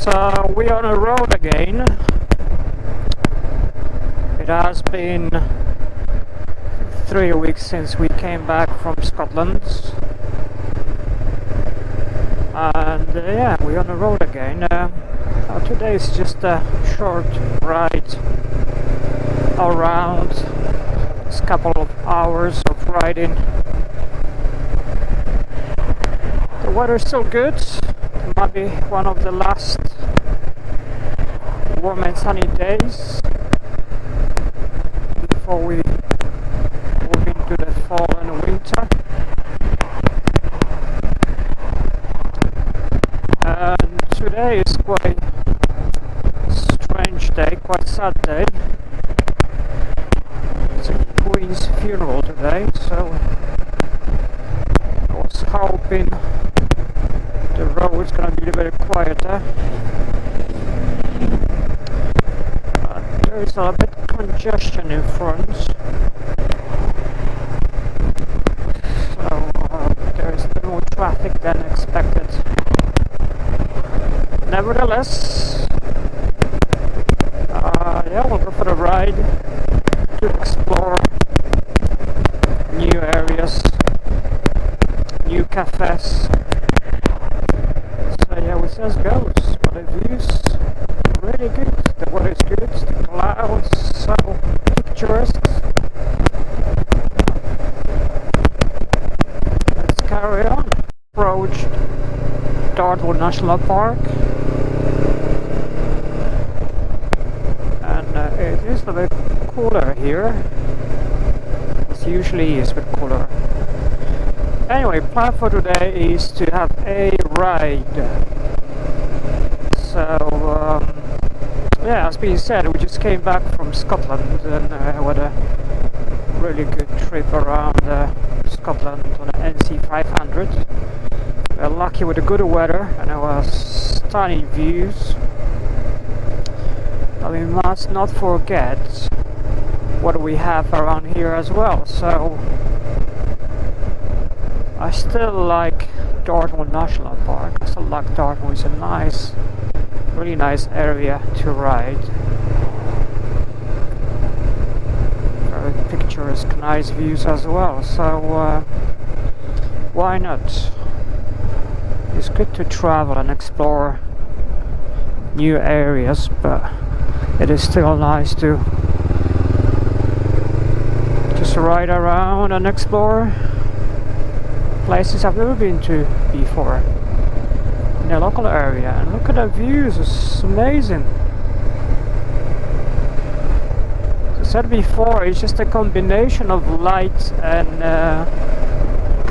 So we're on a road again. It has been 3 weeks since we came back from Scotland, and yeah, we're on the road again. Today is just a short ride around. It's a couple of hours of riding. The weather's still good. It might be one of the last warm and sunny days before we move into the fall and winter. And today is quite a strange day, quite sad day. It's a Queen's funeral today, so I was hoping the road's gonna be a little bit quieter. There is a bit of congestion in front, so there is a bit more traffic than expected. Nevertheless, yeah, we'll go for the ride to explore new areas, new cafes. So yeah, we see how it goes. But the views really good. The weather is good. The clouds so picturesque. Let's carry on. Approached Dartmoor National Park, and it is a bit cooler here. It usually is a bit cooler. Anyway, plan for today is to have a ride. So yeah, as being said, we just came back from Scotland and had a really good trip around Scotland on an NC500. We're lucky with the good weather and our stunning views. But we must not forget what we have around here as well. So I still like Dartmoor National Park. I still like Dartmoor. It's a nice, really nice area to ride. Very picturesque, nice views as well. So why not? It's good to travel and explore new areas, but it is still nice to just ride around and explore places I've never been to before in the local area. And look at the views, it's amazing. As I said before, it's just a combination of light and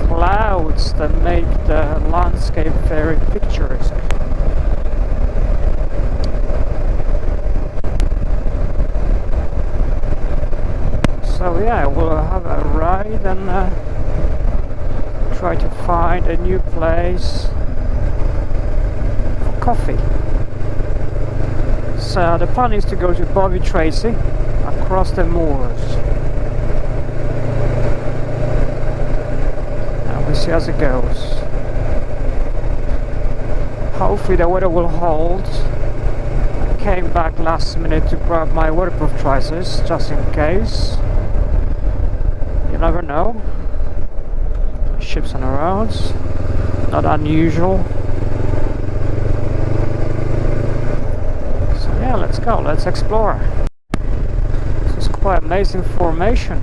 clouds that make the landscape very picturesque. So yeah, we'll have a ride and try to find a new place for coffee. So the plan is to go to Bobby Tracy across the moors. And we'll see as it goes. Hopefully the weather will hold. I came back last minute to grab my waterproof trousers just in case. You never know. Ships on the roads, not unusual. So yeah, let's go, let's explore. This is quite amazing formation.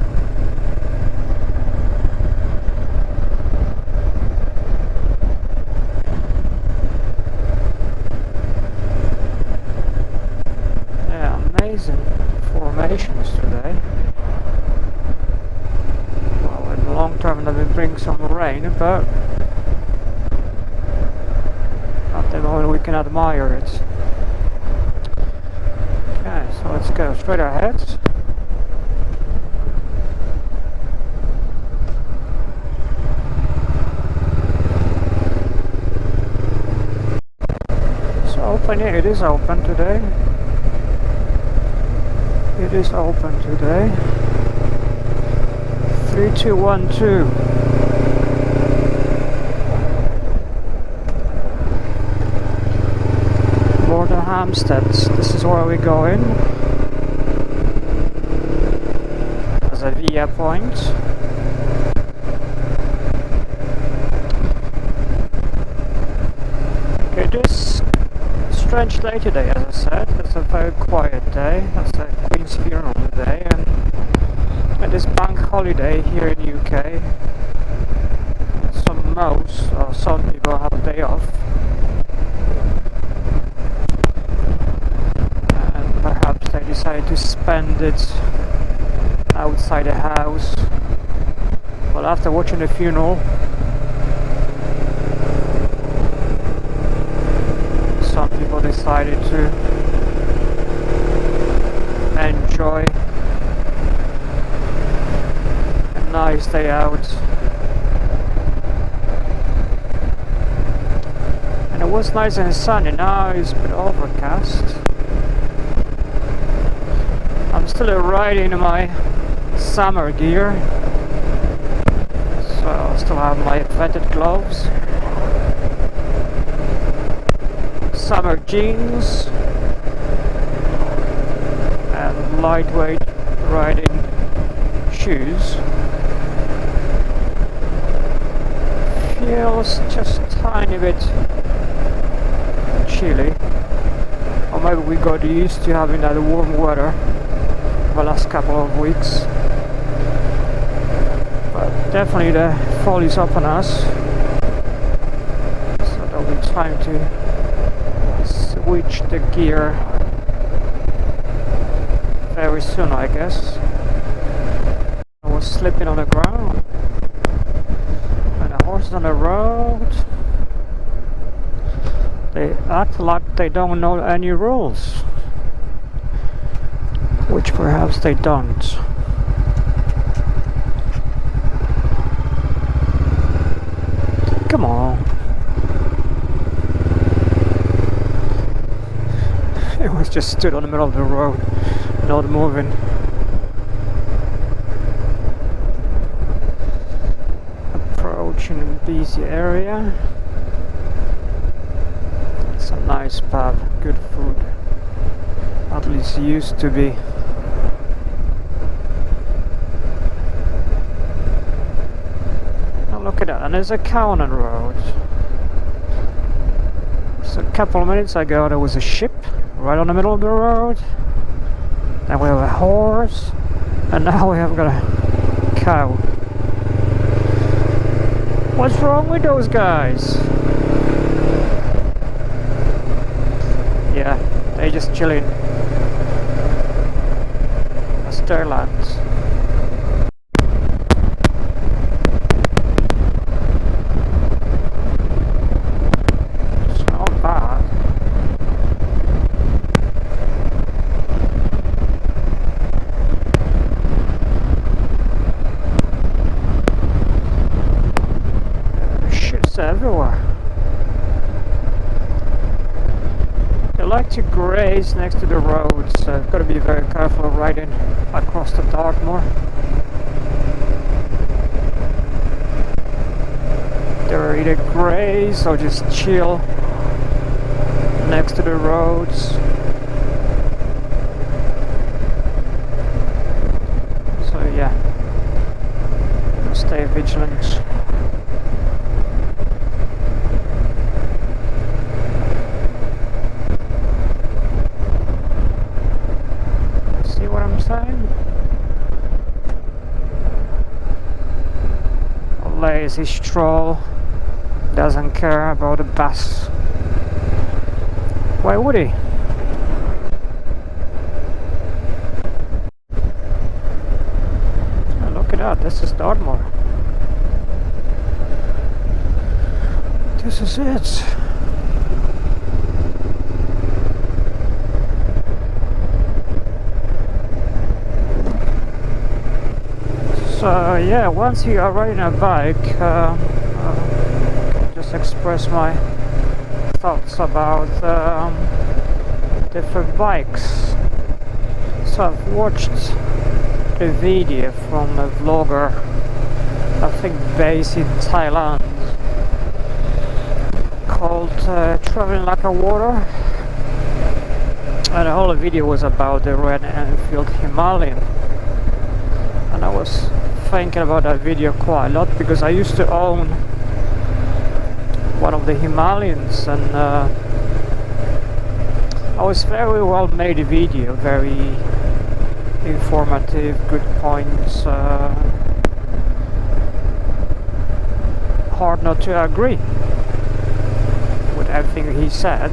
Yeah, amazing formations today. Long term that will bring some rain, but at the moment we can admire it. Okay, so let's go straight ahead. So open, yeah, it is open today. It is open today. 3212. More Hampstead. This is where we're going. As a via point. Okay, this strange day today, as I said. It's a very quiet day. It's a Queen's funeral day, and this bank holiday here in the UK. Some people have a day off, and perhaps they decide to spend it outside the house. But after watching the funeral, some people decided to enjoy a nice day out. And it was nice and sunny. Now it's a bit overcast. I'm still riding my summer gear, so I still have my vetted gloves, summer jeans, and lightweight riding shoes. Feels just a tiny bit chilly, or maybe we got used to having that warm weather the last couple of weeks. But definitely the fall is upon us, so there'll be time to switch the gear very soon, I guess. I was slipping on the ground, and the horses on the road, they act like they don't know any rules, which perhaps they don't. Come on. It was just stood on the middle of the road, not moving. Approaching a busy area. It's a nice pub, good food. At least it used to be. Look at that, and there's a cow on the road. So a couple of minutes ago there was a ship right on the middle of the road. Then we have a horse, and now we have got a cow. What's wrong with those guys? Yeah, they're just chilling. That's their land. Everywhere. They like to graze next to the road, so I've got to be very careful riding across the Dartmoor. They're either graze or just chill next to the roads. So yeah, stay vigilant. A lazy stroll, doesn't care about the bus. Why would he? Oh, look at that, this is Dartmoor. This is it. So yeah, once you are riding a bike, just express my thoughts about different bikes. So I've watched a video from a vlogger, I think based in Thailand, called Traveling Like a Water. And the whole video was about the Royal Enfield Himalayan. And I was thinking about that video quite a lot because I used to own one of the Himalayans, and I was very well made video, very informative, good points, hard not to agree with everything he said.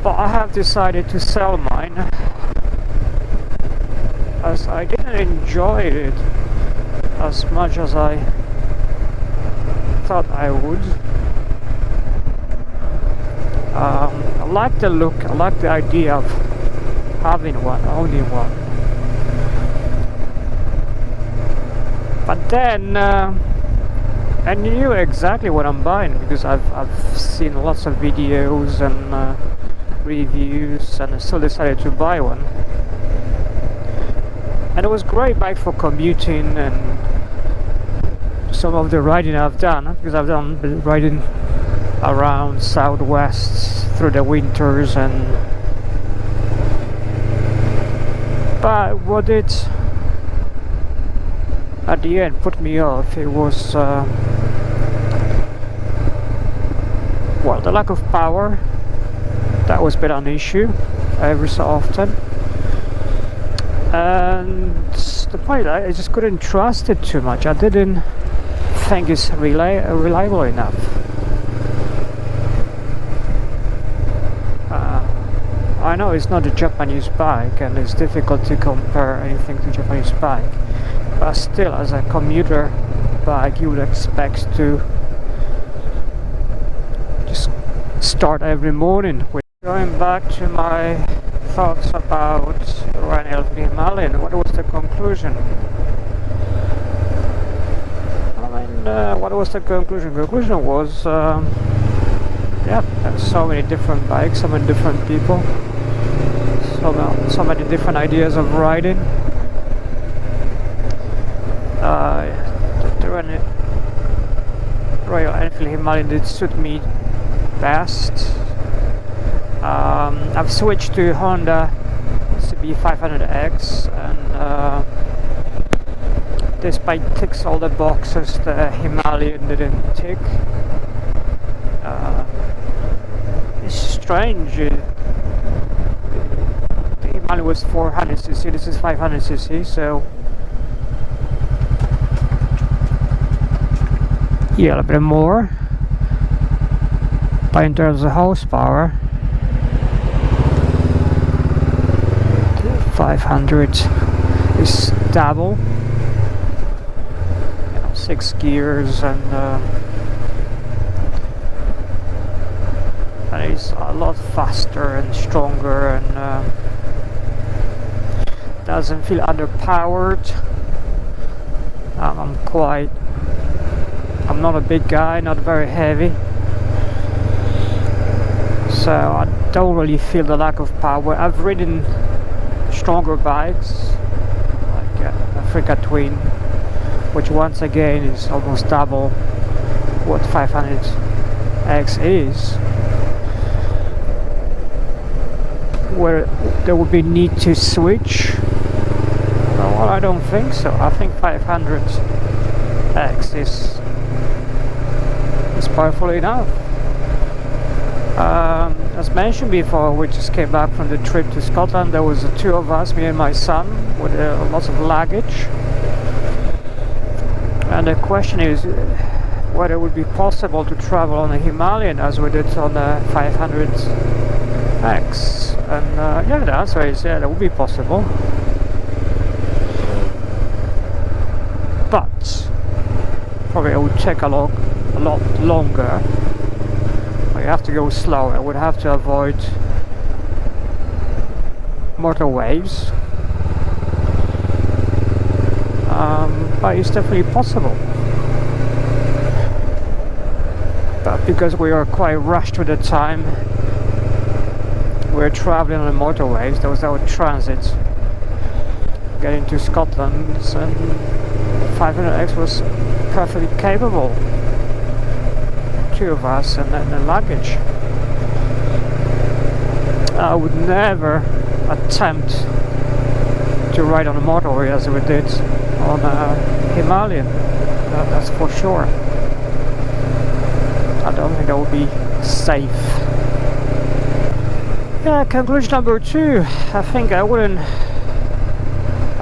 But I have decided to sell mine as I didn't enjoy it as much as I thought I would. I like the look, I like the idea of having one, owning one. But then I knew exactly what I'm buying because I've seen lots of videos and reviews, and I still decided to buy one. And it was great bike for commuting and some of the riding I've done, because I've done riding around southwest through the winters. And but what it at the end put me off, it was well, the lack of power. That was a bit an issue every so often, and the point, I just couldn't trust it too much. I didn't think it's reliable enough. I know it's not a Japanese bike and it's difficult to compare anything to Japanese bike, but still, as a commuter bike, you would expect to just start every morning with. Going back to my thoughts about Royal Enfield Himalayan, what was the conclusion? I mean, what was the conclusion? The conclusion was, yeah, there's so many different bikes, so many different people, so many different ideas of riding. The Royal Enfield Himalayan did suit me best. I've switched to Honda CB500X, and this bike ticks all the boxes the Himalayan didn't tick. It's strange. The Himalayan was 400cc, this is 500cc, so yeah, a little bit more. But in terms of horsepower, 500 is double, 6 gears, and it's a lot faster and stronger, and doesn't feel underpowered. I'm not a big guy, not very heavy, so I don't really feel the lack of power. I've ridden stronger bikes like Africa Twin, which once again is almost double what 500X is, where there would be need to switch. Well, I don't think so. I think 500X is powerful enough. As mentioned before, we just came back from the trip to Scotland. There was the two of us, me and my son, with lots of luggage. And the question is whether it would be possible to travel on a Himalayan as we did on the 500X. And yeah, the answer is yeah, that would be possible. But probably it would take a lot longer. You have to go slower. I would have to avoid motorways, but it's definitely possible. But because we are quite rushed with the time, we're traveling on the motorways. There was our transit getting to Scotland, and 500X was perfectly capable. Two of us and then the luggage. I would never attempt to ride on a motorway as we did on a Himalayan. That's for sure. I don't think that would be safe. Yeah, conclusion number 2. I think I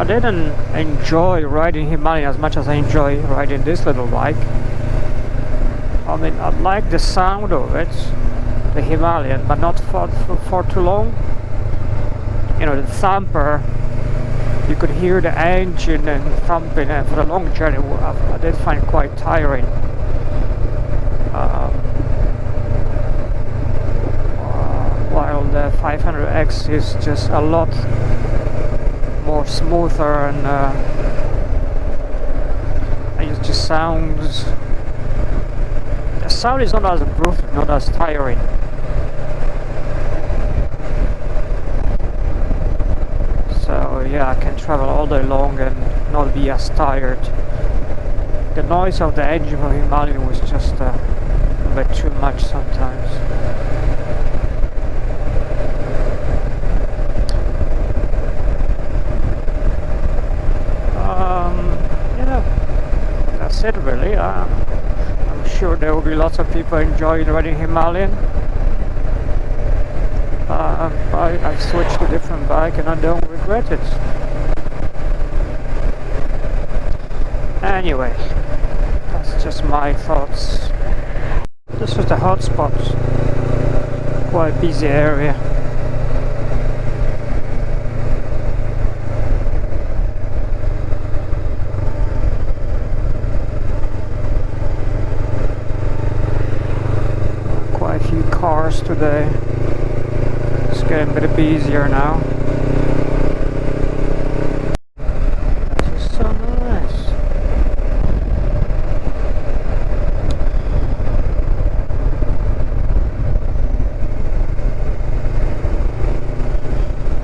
didn't enjoy riding Himalayan as much as I enjoy riding this little bike. I mean, I like the sound of it, the Himalayan, but not for too long. You know, the thumper, you could hear the engine and thumping, and for the long journey I did find quite tiring. While the 500X is just a lot more smoother, and it just sounds, the sound is not as brutal, not as tiring. So yeah, I can travel all day long and not be as tired. The noise of the engine of Himalayan was just a bit too much sometimes. That's it really. I'm sure there will be lots of people enjoying riding Himalayan. I've switched to a different bike and I don't regret it. Anyway, that's just my thoughts. This is the hotspot. Quite busy area. Quite a few cars today. It's getting a bit busier now. This is so nice.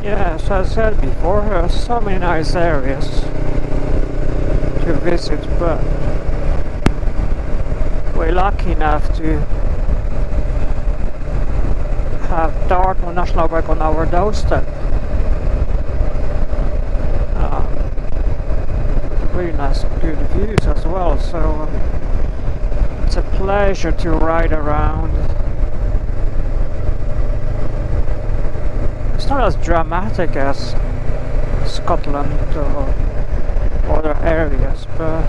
Yeah, as I said before, there are so many nice areas to visit, but we're lucky enough to have Dartmoor National Park on our doorstep. Really nice, good views as well. So it's a pleasure to ride around. It's not as dramatic as Scotland or other areas, but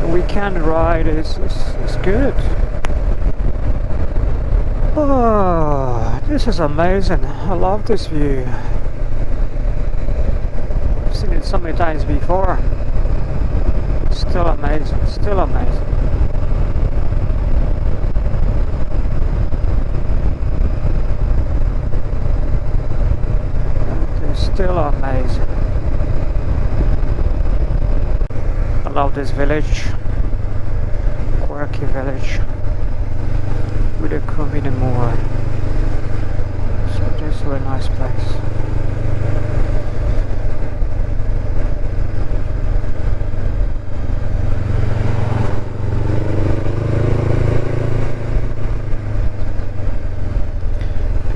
the weekend ride is good. Oh, this is amazing. I love this view. I've seen it so many times before. Still amazing, still amazing. It is still amazing. I love this village. Quirky village. With a community moor. So this is a nice place.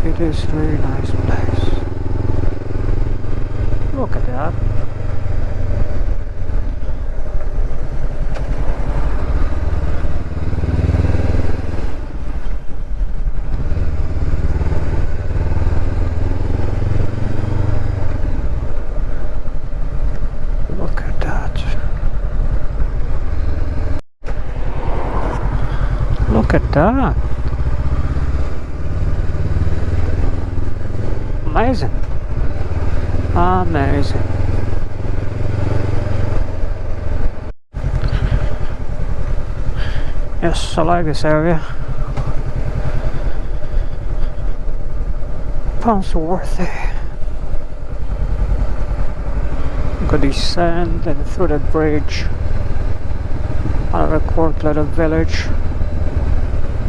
It is a very nice place. Look at that. Look at that. Amazing. Amazing. Yes, I like this area. Ponsworthy. Got the sand and through the bridge. Another quirky little village.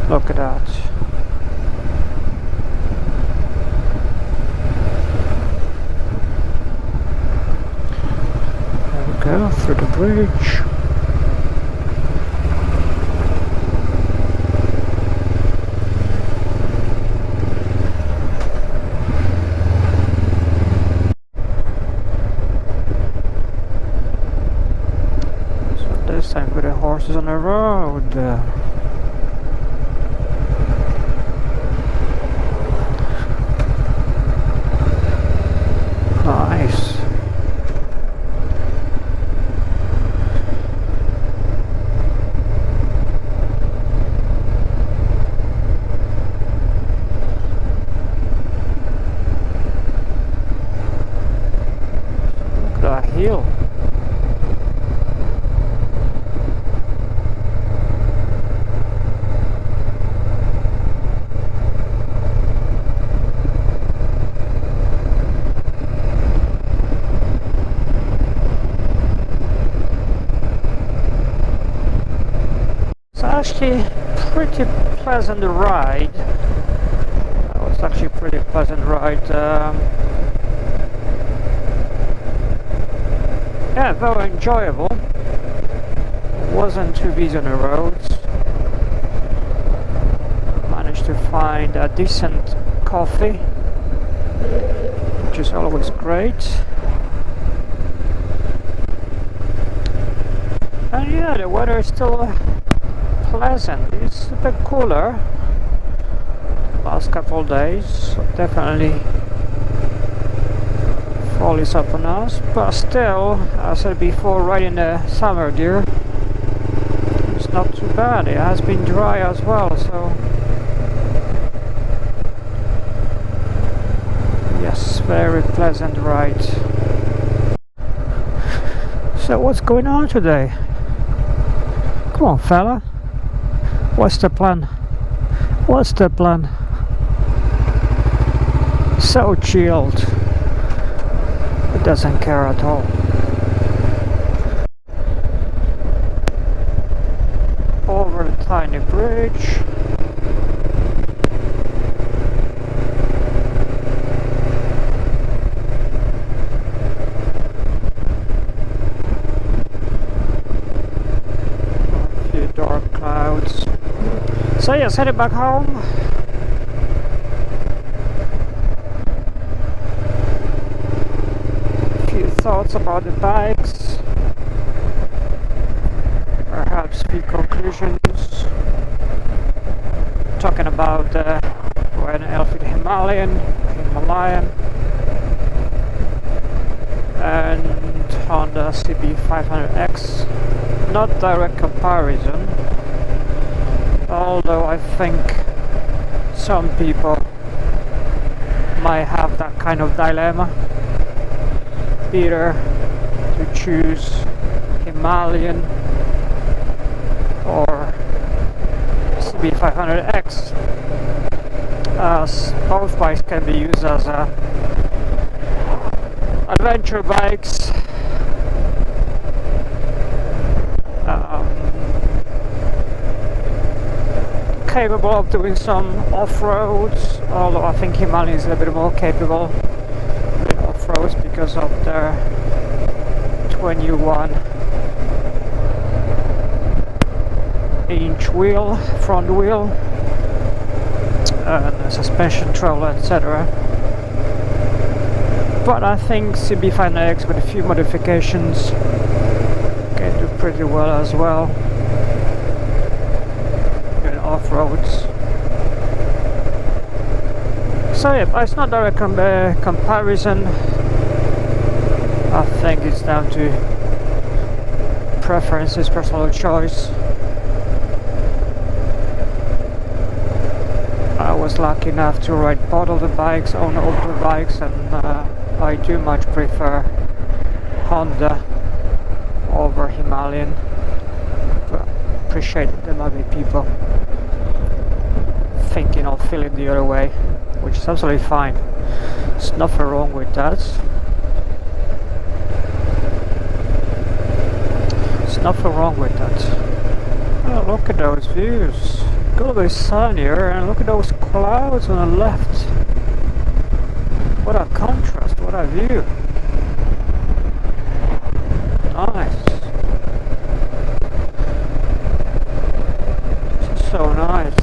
Look at that. There we go, through the bridge. on the road. Nice. Look at that hill. Actually pretty pleasant ride. That was actually a pretty pleasant ride. Yeah, very enjoyable. Wasn't too busy on the roads. Managed to find a decent coffee, which is always great. And yeah, the weather is still pleasant. It's a bit cooler last couple of days, so definitely fall is up on us, but still, as I said before, right in the summer dear, it's not too bad. It has been dry as well, so yes, very pleasant ride. So what's going on today? Come on fella, what's the plan? What's the plan? So chilled. It doesn't care at all. Over the tiny bridge. A few dark clouds. So yes, headed back home. Thoughts about the bikes, perhaps few conclusions, talking about Royal Enfield Himalayan and Honda CB500X. Not direct comparison, although I think some people might have that kind of dilemma, either to choose Himalayan or CB500X, as both bikes can be used as adventure bikes, capable of doing some off-roads, although I think Himalayan is a little bit more capable with off-roads because of their 21-inch wheel, front wheel, and suspension travel, etc. But I think CB500X with a few modifications can do pretty well as well in off-roads. So yeah, but it's not direct comparison. I think it's down to preferences, personal choice. I was lucky enough to ride both of the bikes, own older bikes, and I do much prefer Honda over Himalayan. But appreciate that there might be people thinking or feeling the other way, which is absolutely fine. There's nothing wrong with that. There's nothing wrong with that. Oh, look at those views. Got the sun here, and look at those clouds on the left. What a contrast, what a view. Nice. This is so nice.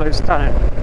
is stunning.